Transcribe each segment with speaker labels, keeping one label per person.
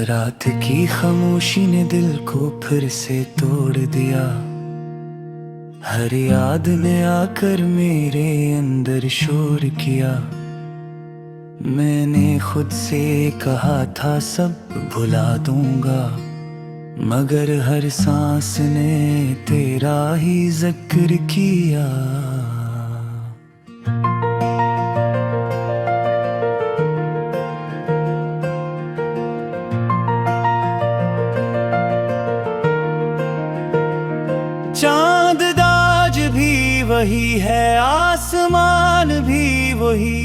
Speaker 1: रात की खामोशी ने दिल को फिर से तोड़ दिया। हर याद ने आकर मेरे अंदर शोर किया। मैंने खुद से कहा था सब भुला दूंगा, मगर हर सांस ने तेरा ही जिक्र किया। चांद दाज भी वही है, आसमान भी वही,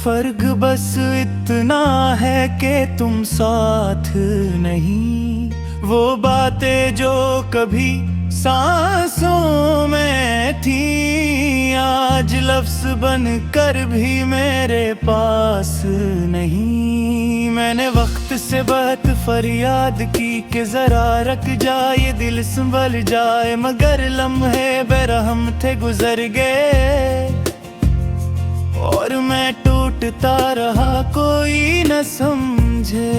Speaker 1: फर्क बस इतना है कि तुम साथ नहीं। वो बातें जो कभी सांसों में थी, आज लफ्ज बनकर भी मेरे पास नहीं। मैंने वक्त से बहुत फरियाद की कि जरा रख जाए दिल संभल जाए, मगर लम्हे बेरहम थे गुजर गए और मैं टूटता रहा, कोई न समझे।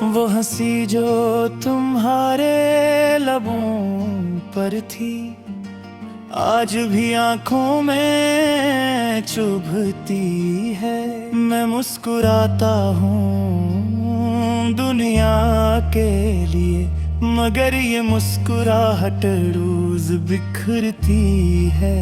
Speaker 1: वो हंसी जो तुम्हारे लबों पर थी, आज भी आंखों में चुभती है। मैं मुस्कुराता हूँ दुनिया के लिए, मगर ये मुस्कुराहट रोज बिखरती है।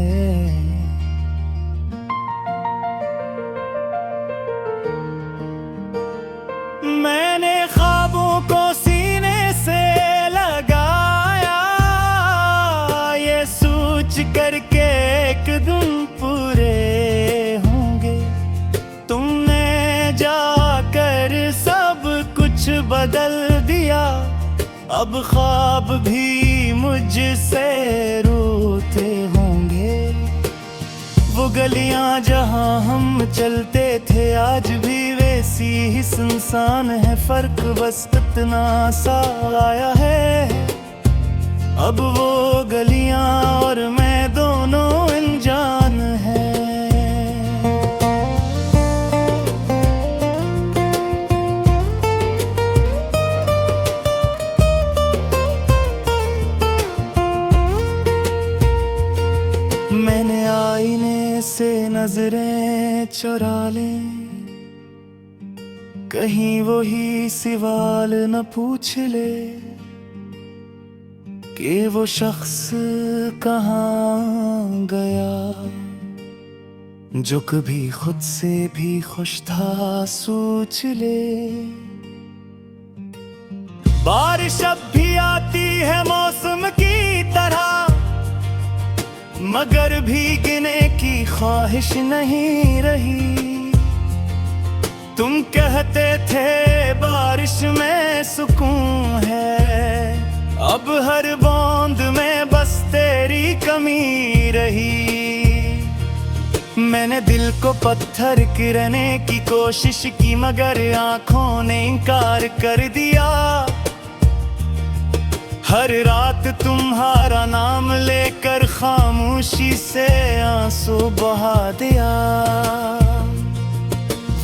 Speaker 1: मैंने ख्वाबों को सीने से लगाया, ये सोच करके एक दिन पूरे होंगे। तुमने जाकर सब कुछ बदल दिया, अब ख्वाब भी मुझसे रोते होंगे। वो गलियां जहां हम चलते थे आज भी वैसी ही सुनसान है, फर्क बस इतना सा आया है। अब वो गलियां और मैं दोनों अनजान हैं। मैंने आईने से नजरें चुरा लें, कहीं वो ही सवाल न पूछ ले कि वो शख्स कहाँ गया जो कभी खुद से भी खुश था, सोच ले। बारिश अब भी आती है मौसम की तरह, मगर भीगने की ख्वाहिश नहीं रही। तुम कहते थे बारिश में सुकून है, अब हर बूंद में बस तेरी कमी रही। मैंने दिल को पत्थर गिरने की कोशिश की, मगर आंखों ने इनकार कर दिया। हर रात तुम्हारा नाम लेकर खामोशी से आंसू बहा दिया।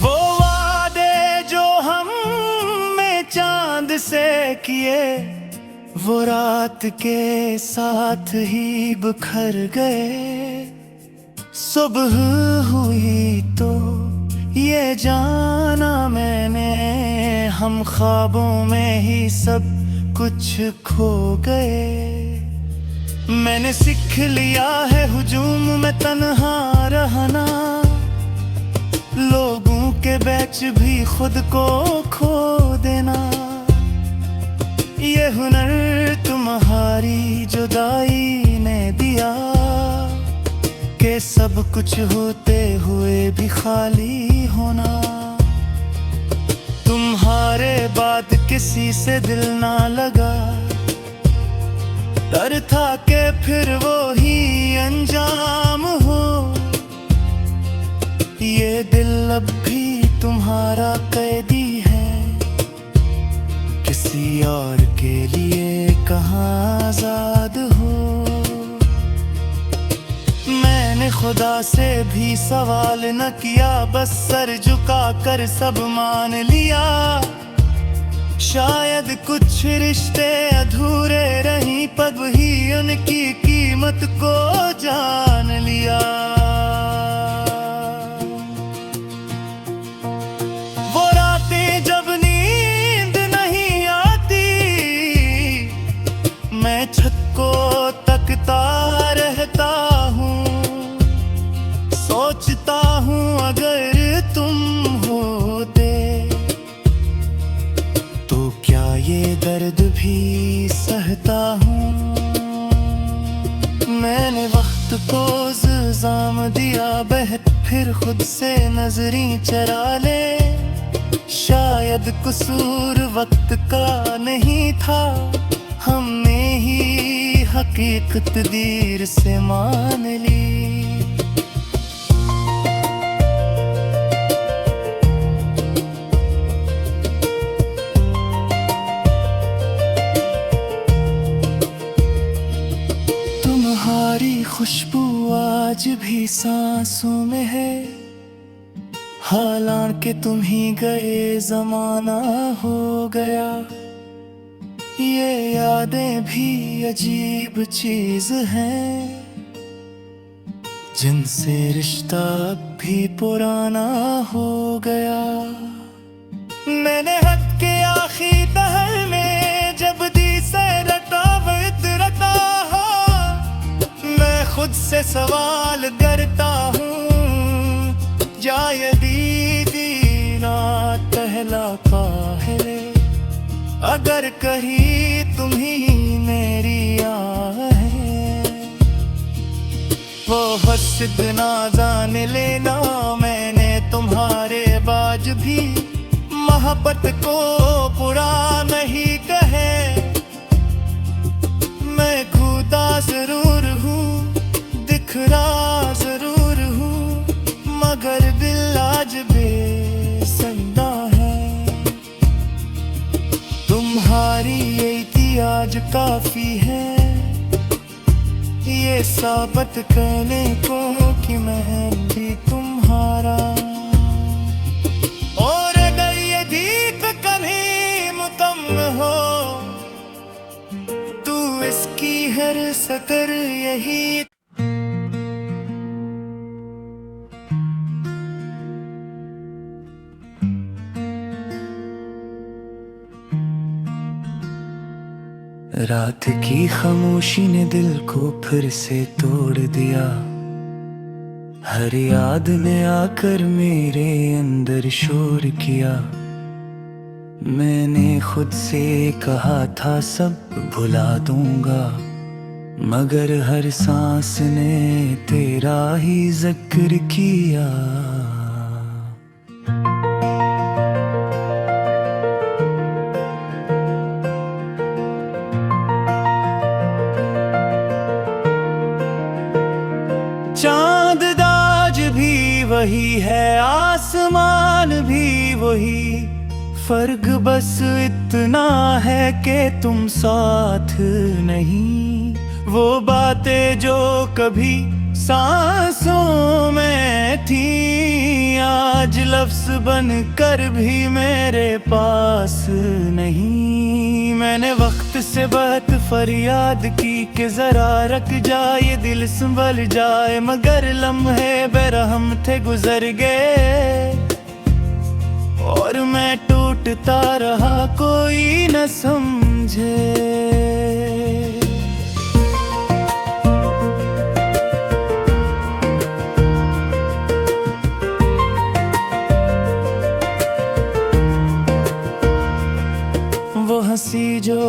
Speaker 1: वो वादे जो हमने चांद से किए, वो रात के साथ ही बिखर गए। सुबह हुई तो ये जाना मैंने, हम ख्वाबों में ही सब कुछ खो गए। मैंने सीख लिया है हुजूम में तन्हा रहना, लोगों के बीच भी खुद को खो देना। ये हुनर तुम्हारी जुदाई ने दिया कि सब कुछ होते हुए भी खाली होना। तुम्हारे बाद किसी से दिल ना लगा, डर था कि फिर वो ही अंजाम हो। ये दिल अब भी तुम्हारा कैदी है, किसी और के लिए कहाँ आजाद हो। मैंने खुदा से भी सवाल न किया, बस सर झुका कर सब मान लिया। शायद कुछ रिश्ते अधूरे रहीं, तब ही उनकी कीमत को जान लिया। वो रातें जब नींद नहीं आती, मैं छत को तकता रहता हूँ। सोचता हूँ अगर तुम होते तो क्या ये दर्द भी सहता हूँ। मैंने वक्त को इल्जाम दिया, बहत फिर खुद से नजरें चरा ले। शायद कसूर वक्त का नहीं था, हमने ही हकीकत देर से मान ली। तुम्हारी खुशबू आज भी सांसों में है, हालांकि तुम ही गए जमाना हो गया। ये यादें भी अजीब चीज हैं, जिनसे रिश्ता भी पुराना हो गया। मैंने हक के आखिरी दहर में जब दी से रटा रटा हो, मैं खुद से सवाल करता हूँ, जायदी दीना कहला काहे। अगर कहीं तुम ही मेरी आहे, वो हसद ना जान लेना। मैंने तुम्हारे बाज भी मोहब्बत को बुरा नहीं कहे। मैं खुदा जरूर हूँ, दिखरा जरूर हूँ, मगर दिल आज बेसंदा है। तुम्हारी एहतियाज काफी है, ये साबित करने को कि मैं भी तुम्हारा। और अगर ये दीप कभी मुतम हो, तू इसकी हर सतर यही। रात की खामोशी ने दिल को फिर से तोड़ दिया। हर याद ने आकर मेरे अंदर शोर किया। मैंने खुद से कहा था सब भुला दूंगा, मगर हर सांस ने तेरा ही जिक्र किया। चांद दाज भी वही है, आसमान भी वही, फर्क बस इतना है कि तुम साथ नहीं। वो बातें जो कभी सांसों में थी, आज लफ्ज बनकर भी मेरे पास नहीं। मैंने वक्त से बहुत फरियाद की कि जरा रख जाए दिल संभल जाए, मगर लम्हे बेरहम थे गुजर गए और मैं टूटता रहा, कोई न समझे। वो हंसी जो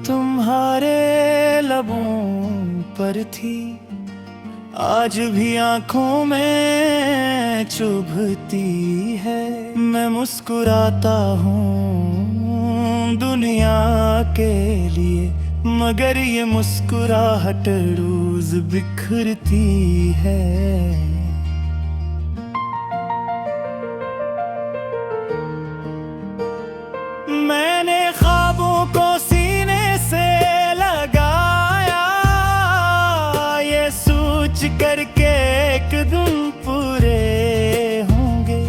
Speaker 1: तुम्हारे लबों पर थी, आज भी आंखों में चुभती है। मैं मुस्कुराता हूँ दुनिया के लिए, मगर ये मुस्कुराहट रोज बिखरती है। मैंने ख्वाबों को सीने से सोच करके एक दिन पूरे होंगे।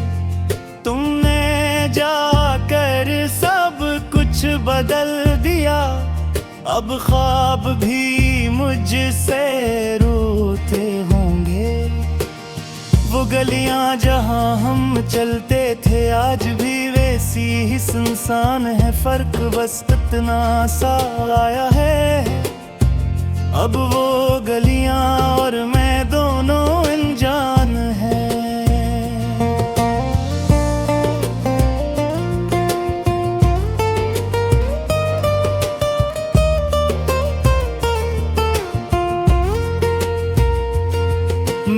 Speaker 1: तुमने जाकर सब कुछ बदल दिया, अब ख्वाब भी मुझसे रोते होंगे। वो गलियां जहां हम चलते थे आज भी वैसी ही सुनसान है, फर्क बस इतना सा आया है। अब वो गलियां और मैं दोनों अनजान हैं।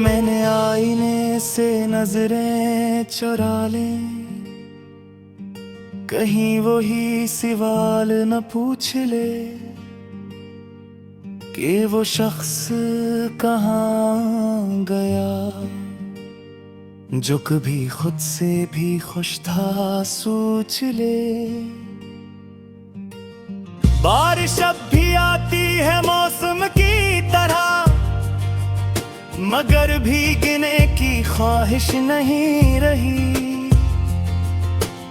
Speaker 1: मैंने आईने से नजरें चुरा ले, कहीं वो ही सवाल न पूछ ले कि वो शख्स कहाँ गया जो कभी खुद से भी खुश था, सोच ले। बारिश अब भी आती है मौसम की तरह, मगर भीगने की ख्वाहिश नहीं रही।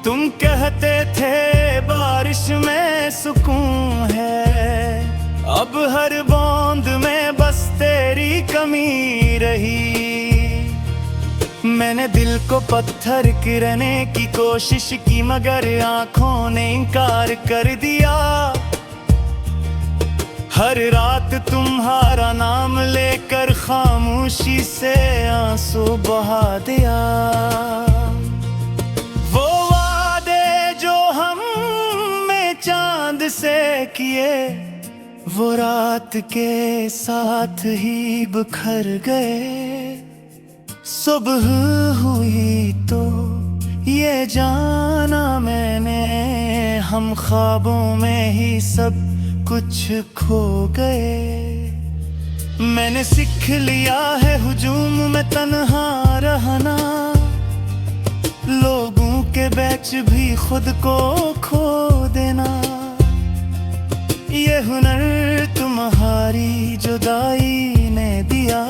Speaker 1: तुम कहते थे बारिश में सुकून है, अब हर बूंद में बस तेरी कमी रही। मैंने दिल को पत्थर गिरने की कोशिश की, मगर आंखों ने इनकार कर दिया। हर रात तुम्हारा नाम लेकर खामोशी से आंसू बहा दिया। वो वादे जो हमने चांद से किए, वो रात के साथ ही बिखर गए। सुबह हुई तो ये जाना मैंने, हम ख्वाबों में ही सब कुछ खो गए। मैंने सीख लिया है हुजूम में तन्हा रहना, लोगों के बीच भी खुद को खो देना। ये हुनर तुम्हारी जुदाई ने दिया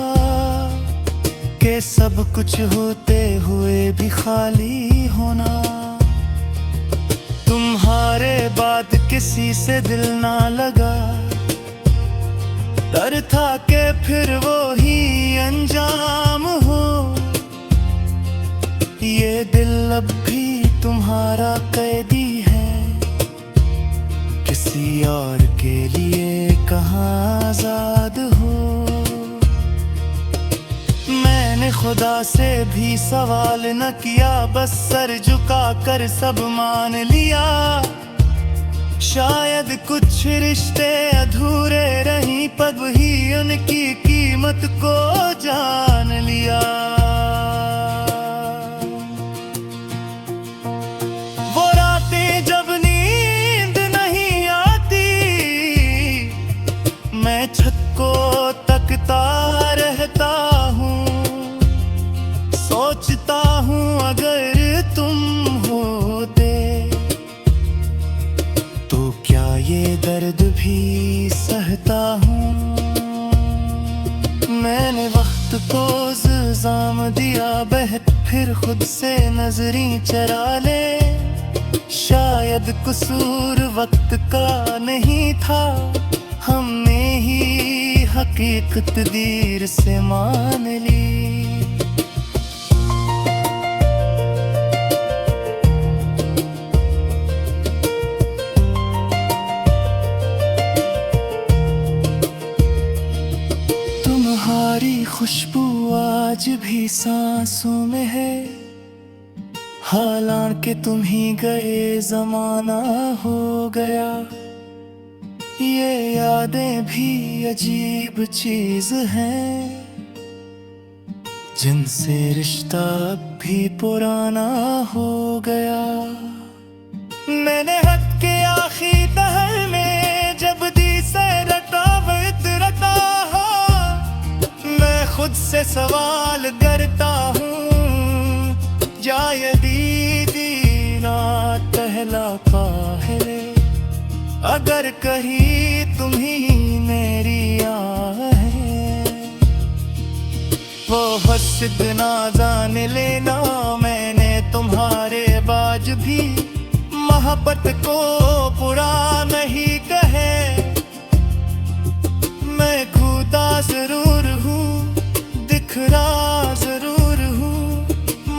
Speaker 1: कि सब कुछ होते हुए भी खाली होना। तुम्हारे बाद किसी से दिल ना लगा, डर था कि फिर वो ही अंजाम हो। ये दिल अब भी तुम्हारा कैदी है, किसी और के लिए कहाँ आजाद हो। मैंने खुदा से भी सवाल न किया, बस सर झुका कर सब मान लिया। शायद कुछ रिश्ते अधूरे रहीं, तब ही उनकी कीमत को जान लिया। वो रातें जब नींद नहीं आती, मैं छत को तकता रहता हूँ। सोचता हूँ अगर तुम होते तो क्या ये दर्द भी सहता हूँ। मैंने वक्त को इल्जाम दिया, बहत फिर खुद से नजरें चरा ले। शायद कसूर वक्त का नहीं था, हमने ही हकीकत देर से मान ली। तुम्हारी खुशबू आज भी सांसों में है, हालांकि तुम ही गए जमाना हो गया। ये यादें भी अजीब चीज हैं, जिनसे रिश्ता भी पुराना हो गया। मैंने हक के आखिरी दहर में जब दी से रटावत रटा हो, मैं खुद से सवाल करता हूँ, जाए दीदी ना कहला पाहले। अगर कहीं तुम ही मेरी आह है, वो हसद ना जान लेना, मैंने तुम्हारे बाज भी मोहब्बत को बुरा नहीं कहे। मैं खुदा जरूर हूँ, दिखरा जरूर हूँ,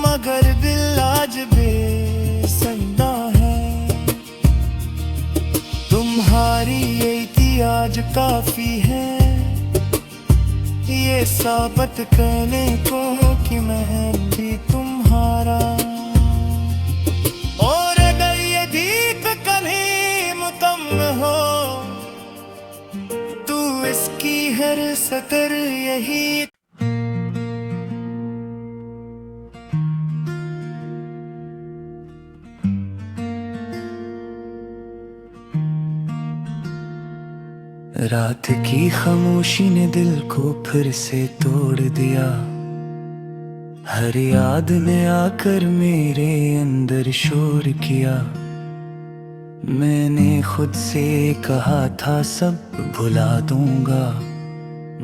Speaker 1: मगर दिल आज बेसंदा है। तुम्हारी एहतियाज काफी है ये साबित करने को कि मैं भी तुम्हारा। और अगर ये दीप कभी मुतम हो, तू इसकी हर सतर यही। रात की खामोशी ने दिल को फिर से तोड़ दिया, हर याद ने आकर मेरे अंदर शोर किया। मैंने खुद से कहा था सब भुला दूंगा,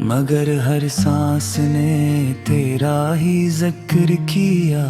Speaker 1: मगर हर सांस ने तेरा ही जिक्र किया।